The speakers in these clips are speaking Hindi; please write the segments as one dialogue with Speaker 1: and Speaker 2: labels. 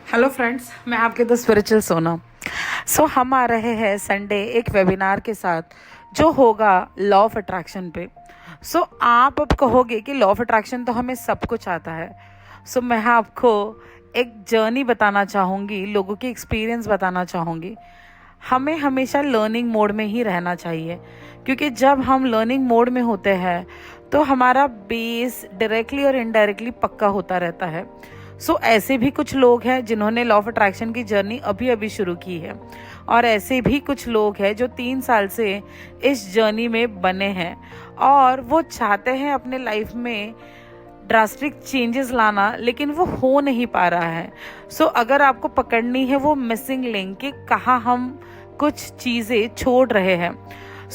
Speaker 1: हेलो फ्रेंड्स, मैं आपके द स्पिरिचुअल सोना। हम आ रहे हैं संडे एक वेबिनार के साथ जो होगा लॉ ऑफ अट्रैक्शन पे। आप अब कहोगे कि लॉ ऑफ अट्रैक्शन तो हमें सब कुछ आता है। मैं आपको एक जर्नी बताना चाहूँगी, लोगों की एक्सपीरियंस बताना चाहूँगी। हमें हमेशा लर्निंग मोड में ही रहना चाहिए, क्योंकि जब हम लर्निंग मोड में होते हैं तो हमारा बेस डायरेक्टली और इनडायरेक्टली पक्का होता रहता है। ऐसे भी कुछ लोग हैं जिन्होंने लॉ ऑफ अट्रैक्शन की जर्नी अभी अभी शुरू की है, और ऐसे भी कुछ लोग हैं जो 3 साल से इस जर्नी में बने हैं और वो चाहते हैं अपने लाइफ में ड्रास्टिक चेंजेस लाना, लेकिन वो हो नहीं पा रहा है। अगर आपको पकड़नी है वो मिसिंग लिंक कि कहाँ हम कुछ चीज़ें छोड़ रहे हैं,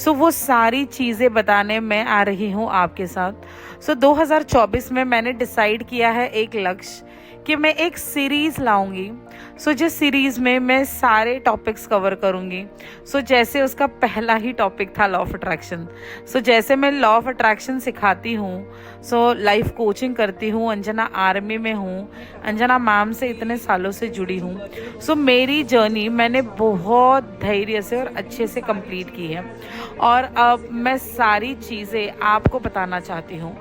Speaker 1: वो सारी चीज़ें बताने मैं आ रही हूँ आपके साथ। 2024 में मैंने डिसाइड किया है एक लक्ष्य कि मैं एक सीरीज़ लाऊंगी। जिस सीरीज़ में मैं सारे टॉपिक्स कवर करूंगी। जैसे उसका पहला ही टॉपिक था लॉ ऑफ अट्रैक्शन। जैसे मैं लॉ ऑफ अट्रैक्शन सिखाती हूँ, लाइफ कोचिंग करती हूँ, अंजना आर्मी में हूँ, अंजना मैम से इतने सालों से जुड़ी हूँ। मेरी जर्नी मैंने बहुत धैर्य से और अच्छे से कंप्लीट की है, और अब मैं सारी चीज़ें आपको बताना चाहती हूँ।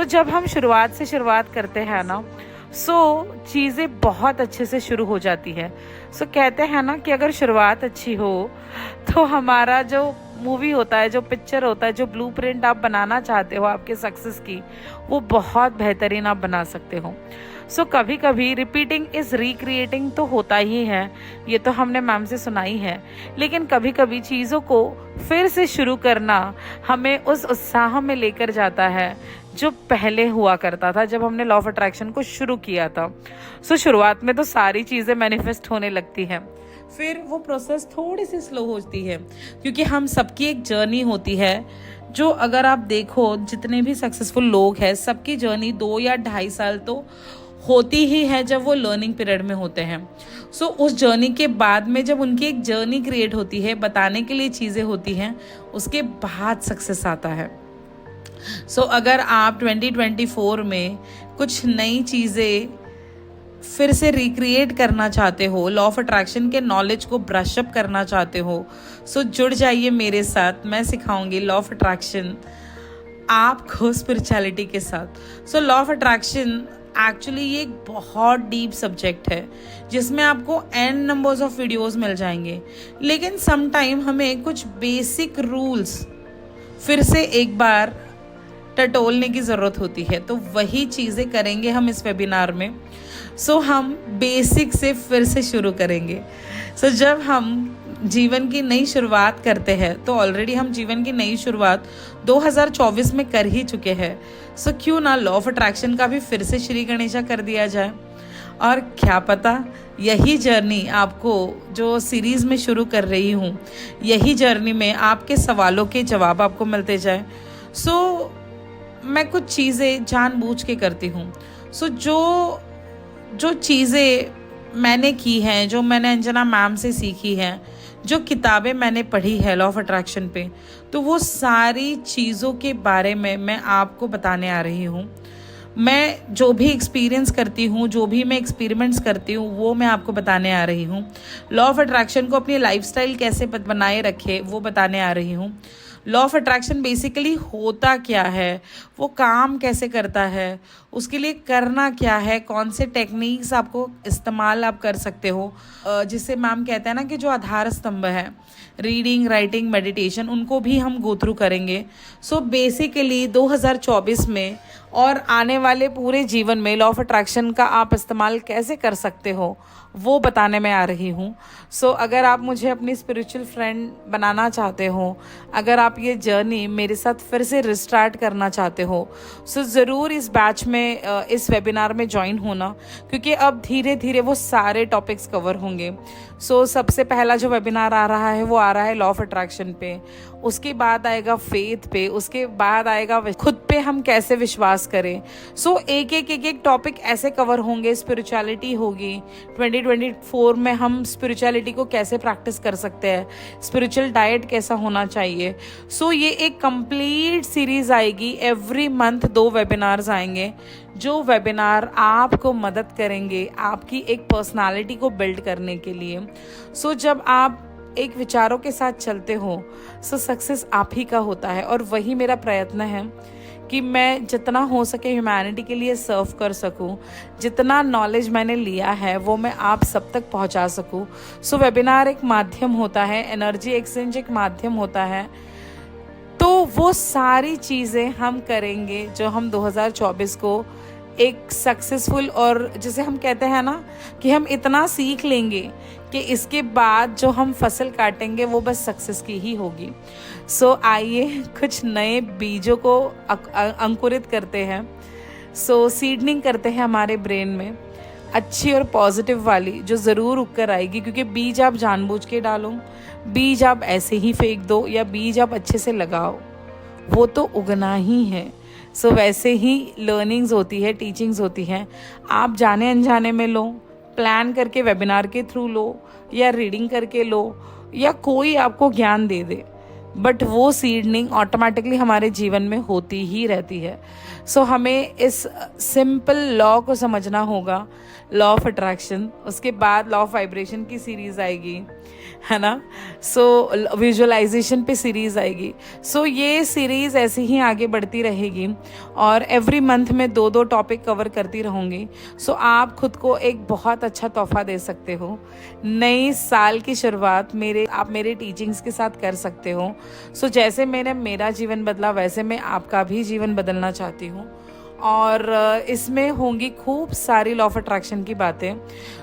Speaker 1: जब हम शुरुआत से शुरुआत करते हैं ना, चीज़ें बहुत अच्छे से शुरू हो जाती है। कहते हैं ना कि अगर शुरुआत अच्छी हो तो हमारा जो मूवी होता है, जो पिक्चर होता है, जो ब्लूप्रिंट आप बनाना चाहते हो आपके सक्सेस की, वो बहुत बेहतरीन आप बना सकते हो। कभी कभी रिपीटिंग इज रिक्रिएटिंग तो होता ही है, ये तो हमने मैम से सुनाई है, लेकिन कभी कभी चीज़ों को फिर से शुरू करना हमें उस उत्साह में लेकर जाता है जो पहले हुआ करता था जब हमने लॉ ऑफ अट्रैक्शन को शुरू किया था। शुरुआत में तो सारी चीज़ें मैनिफेस्ट होने लगती हैं, फिर वो प्रोसेस थोड़ी सी स्लो होती है, क्योंकि हम सबकी एक जर्नी होती है। जो अगर आप देखो जितने भी सक्सेसफुल लोग हैं, सबकी जर्नी 2 या 2.5 साल तो होती ही है जब वो लर्निंग पीरियड में होते हैं। उस जर्नी के बाद में जब उनकी एक जर्नी क्रिएट होती है, बताने के लिए चीज़ें होती हैं, उसके बाद सक्सेस आता है। अगर आप 2024 में कुछ नई चीज़ें फिर से रिक्रिएट करना चाहते हो, लॉ ऑफ अट्रैक्शन के नॉलेज को ब्रश अप करना चाहते हो, जुड़ जाइए मेरे साथ। मैं सिखाऊंगी लॉ ऑफ अट्रैक्शन आपको स्पिरिचुअलिटी के साथ। लॉ ऑफ अट्रैक्शन एक्चुअली ये एक बहुत डीप सब्जेक्ट है जिसमें आपको n नंबर्स ऑफ वीडियोस मिल जाएंगे, लेकिन समटाइम हमें कुछ बेसिक रूल्स फिर से एक बार टटोलने की ज़रूरत होती है। तो वही चीज़ें करेंगे हम इस वेबिनार में। हम बेसिक से फिर से शुरू करेंगे। जब हम जीवन की नई शुरुआत करते हैं तो ऑलरेडी हम जीवन की नई शुरुआत 2024 में कर ही चुके हैं। क्यों ना लॉ ऑफ अट्रैक्शन का भी फिर से श्री गणेशा कर दिया जाए, और क्या पता यही जर्नी आपको जो सीरीज़ में शुरू कर रही हूँ, यही जर्नी में आपके सवालों के जवाब आपको मिलते जाए। मैं कुछ चीज़ें जानबूझ के करती हूँ। जो चीज़ें मैंने की हैं, जो मैंने अंजना मैम से सीखी हैं, जो किताबें मैंने पढ़ी है लॉ ऑफ अट्रैक्शन पे, तो वो सारी चीज़ों के बारे में मैं आपको बताने आ रही हूँ। मैं जो भी एक्सपीरियंस करती हूँ, जो भी मैं एक्सपेरिमेंट्स करती हूँ, वो मैं आपको बताने आ रही हूँ। लॉ ऑफ अट्रैक्शन को अपनी लाइफस्टाइल कैसे बनाए रखे, वो बताने आ रही हूँ। लॉ ऑफ अट्रैक्शन बेसिकली होता क्या है, वो काम कैसे करता है, उसके लिए करना क्या है, कौन से टेक्निक्स आपको इस्तेमाल आप कर सकते हो, जिससे मैम कहते हैं ना कि जो आधार स्तंभ है, रीडिंग, राइटिंग, मेडिटेशन, उनको भी हम गो थ्रू करेंगे। बेसिकली 2024 में और आने वाले पूरे जीवन में लॉ ऑफ अट्रैक्शन का आप इस्तेमाल कैसे कर सकते हो, वो बताने में आ रही हूँ। अगर आप मुझे अपनी स्पिरिचुअल फ्रेंड बनाना चाहते हो, अगर आप ये जर्नी मेरे साथ फिर से रिस्टार्ट करना चाहते हो, ज़रूर इस बैच में, इस वेबिनार में ज्वाइन होना, क्योंकि अब धीरे धीरे वो सारे टॉपिक्स कवर होंगे। सबसे पहला जो वेबिनार आ रहा है वो आ रहा है लॉ ऑफ अट्रैक्शन पे, उसके बाद आएगा फेथ पे, उसके बाद आएगा खुद पे हम कैसे विश्वास करें। एक टॉपिक ऐसे कवर होंगे। स्पिरिचुअलिटी होगी, 2024 में हम स्पिरिचुअलिटी को कैसे प्रैक्टिस कर सकते हैं, स्पिरिचुअल डाइट कैसा होना चाहिए। ये एक कंप्लीट सीरीज आएगी। एवरी मंथ 2 वेबिनार्स आएंगे। जो वेबिनार आपको मदद करेंगे आपकी एक पर्सनालिटी को बिल्ड करने के लिए। सो जब आप एक विचारों के साथ चलते हो सो सक्सेस आप ही का होता है। और वही मेरा प्रयत्न है कि मैं जितना हो सके ह्यूमैनिटी के लिए सर्व कर सकूं, जितना नॉलेज मैंने लिया है वो मैं आप सब तक पहुंचा सकूं। सो वेबिनार एक माध्यम होता है, एनर्जी एक्सचेंज एक माध्यम होता है। तो वो सारी चीज़ें हम करेंगे जो हम 2024 को एक सक्सेसफुल, और जैसे हम कहते हैं ना कि हम इतना सीख लेंगे कि इसके बाद जो हम फसल काटेंगे वो बस सक्सेस की ही होगी। सो आइए कुछ नए बीजों को अंकुरित करते हैं। सो सीडनिंग करते हैं हमारे ब्रेन में अच्छी और पॉजिटिव वाली, जो ज़रूर उगकर आएगी। क्योंकि बीज आप जानबूझ के डालो, बीज आप ऐसे ही फेंक दो, या बीज आप अच्छे से लगाओ, वो तो उगना ही है। सो वैसे ही लर्निंग्स होती है, टीचिंग्स होती हैं, आप जाने अनजाने में लो, प्लान करके वेबिनार के थ्रू लो, या रीडिंग करके लो, या कोई आपको ज्ञान दे दे, बट वो सीडनिंग ऑटोमेटिकली हमारे जीवन में होती ही रहती है। सो हमें इस सिंपल लॉ को समझना होगा, लॉ ऑफ अट्रैक्शन। उसके बाद लॉ ऑफ वाइब्रेशन की सीरीज आएगी, है ना। सो विजुअलाइजेशन पे सीरीज आएगी। सो ये सीरीज ऐसे ही आगे बढ़ती रहेगी और एवरी मंथ में 2-2 टॉपिक कवर करती रहूँगी। सो आप खुद को एक बहुत अच्छा तोहफा दे सकते हो। नई साल की शुरुआत आप मेरे टीचिंग्स के साथ कर सकते हो। सो जैसे मैंने मेरा जीवन बदला वैसे मैं आपका भी जीवन बदलना चाहती हूँ, और इसमें होंगी खूब सारी लॉ ऑफ अट्रैक्शन की बातें।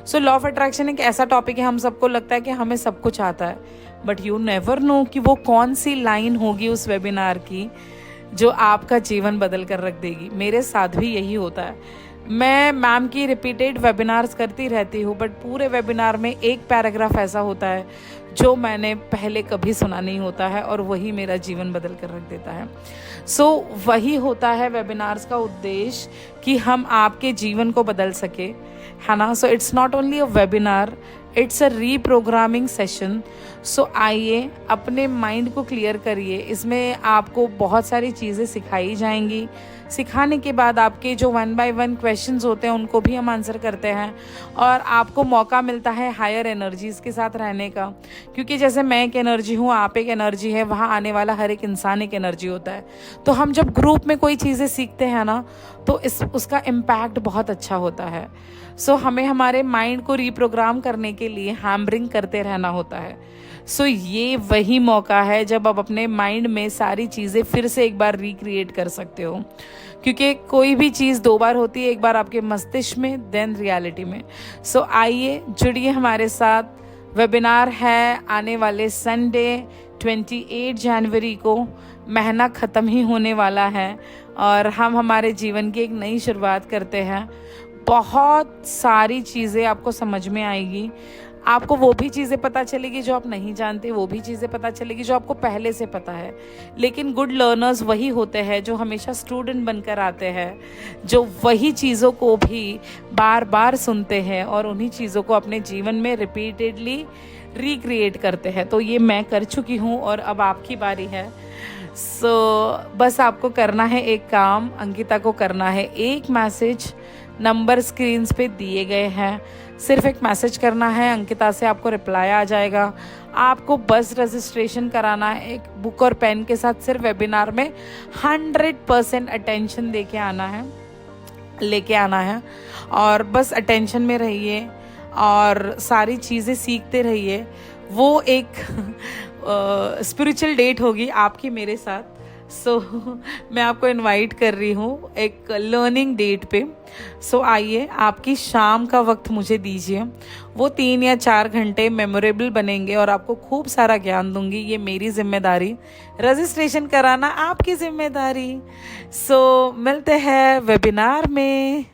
Speaker 1: सो लॉ ऑफ अट्रैक्शन एक ऐसा टॉपिक है, हम सबको लगता है कि हमें सब कुछ आता है, बट यू नेवर नो कि वो कौन सी लाइन होगी उस वेबिनार की जो आपका जीवन बदल कर रख देगी। मेरे साथ भी यही होता है। मैं मैम की रिपीटेड वेबिनार्स करती रहती हूँ, बट पूरे वेबिनार में एक पैराग्राफ ऐसा होता है जो मैंने पहले कभी सुना नहीं होता है, और वही मेरा जीवन बदल कर रख देता है। सो वही होता है वेबिनार्स का उद्देश्य, कि हम आपके जीवन को बदल सके, है ना। So it's not only a webinar, it's a reprogramming session. So आइए अपने माइंड को क्लियर करिए। इसमें आपको बहुत सारी चीज़ें सिखाई जाएंगी। सिखाने के बाद आपके जो 1 by 1 क्वेश्चंस होते हैं उनको भी हम आंसर करते हैं, और आपको मौका मिलता है हायर एनर्जीज़ के साथ रहने का। क्योंकि जैसे मैं एक एनर्जी हूँ, आप एक एनर्जी है, वहाँ आने वाला हर एक इंसान एक एनर्जी होता है। तो हम जब ग्रुप में कोई चीज़ें सीखते हैं ना, तो उसका इम्पैक्ट बहुत अच्छा होता है। सो हमें हमारे माइंड को रीप्रोग्राम करने के लिए हैमरिंग करते रहना होता है। सो ये वही मौका है जब आप अपने माइंड में सारी चीज़ें फिर से एक बार रिक्रिएट कर सकते हो। क्योंकि कोई भी चीज़ 2 बार होती है, एक बार आपके मस्तिष्क में, देन रियलिटी में। सो आइए जुड़िए हमारे साथ। वेबिनार है आने वाले संडे 28 जनवरी को। महीना ख़त्म ही होने वाला है और हम हमारे जीवन की एक नई शुरुआत करते हैं। बहुत सारी चीज़ें आपको समझ में आएगी। आपको वो भी चीज़ें पता चलेगी जो आप नहीं जानते, वो भी चीज़ें पता चलेगी जो आपको पहले से पता है। लेकिन गुड लर्नर्स वही होते हैं जो हमेशा स्टूडेंट बनकर आते हैं, जो वही चीज़ों को भी बार बार सुनते हैं और उन्हीं चीज़ों को अपने जीवन में रिपीटेडली रिक्रिएट करते हैं। तो ये मैं कर चुकी हूँ और अब आपकी बारी है। बस आपको करना है एक काम, अंकिता को करना है एक मैसेज। नंबर स्क्रीन्स पे दिए गए हैं, सिर्फ एक मैसेज करना है, अंकिता से आपको रिप्लाई आ जाएगा। आपको बस रजिस्ट्रेशन कराना है, एक बुक और पेन के साथ। सिर्फ वेबिनार में 100% अटेंशन लेके आना है और बस अटेंशन में रहिए और सारी चीज़ें सीखते रहिए। वो एक स्पिरिचुअल डेट होगी आपकी मेरे साथ। मैं आपको इनवाइट कर रही हूँ एक लर्निंग डेट पे। आइए, आपकी शाम का वक्त मुझे दीजिए। वो 3 या 4 घंटे मेमोरेबल बनेंगे और आपको खूब सारा ज्ञान दूंगी। ये मेरी जिम्मेदारी, रजिस्ट्रेशन कराना आपकी जिम्मेदारी। मिलते हैं वेबिनार में।